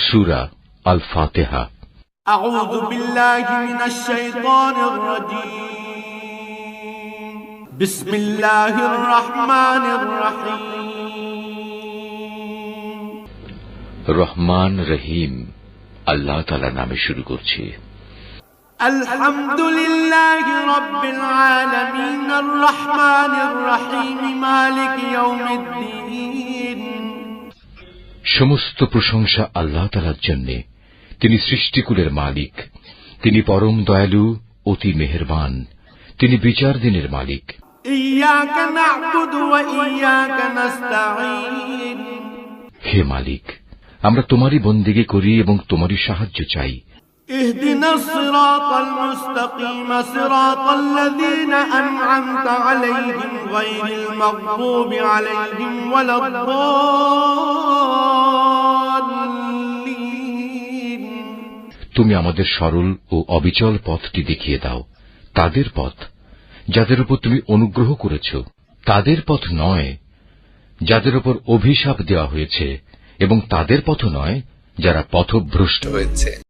সূরা আল ফাতিহা। আউযু বিল্লাহি মিনাশ শাইতানির রাজীম। বিসমিল্লাহির রহমানির রহিম। রহমান রহিম আল্লাহ তাআলার নামে শুরু করছি। আলহামদুলিল্লাহি রাব্বিল আলামিন আর রহমানির রহিম মালিক ইয়াউমিদ্দিন। সমস্ত প্রশংসা আল্লাহ তাআলার জন্য। তিনি সৃষ্টিকুলের মালিক, তিনি পরম দয়ালু, অতি মেহেরবান, তিনি বিচার দিনের মালিক। ইয়াকা না'বুদু ওয়া ইয়াকা নাস্তাঈন। হে মালিক, আমরা তোমারই বন্দেগী করি এবং তোমারই সাহায্য চাই। ইহদিনাস সিরাতাল মুস্তাকিম সিরাতাল্লাযীনা আন'আমতা আলাইহিম গায়রিল মাগদুবি আলাইহিম ওয়ালাদ-দাল্লিন। তুমি আমাদের সরল ও অবিচল পথটি দেখিয়ে দাও, তাদের পথ যাদের উপর তুমি অনুগ্রহ করেছ, তাদের পথ নয় যাদের উপর অভিশাপ দেওয়া হয়েছে, এবং তাদের পথ নয় যারা পথভ্রষ্ট হয়েছে।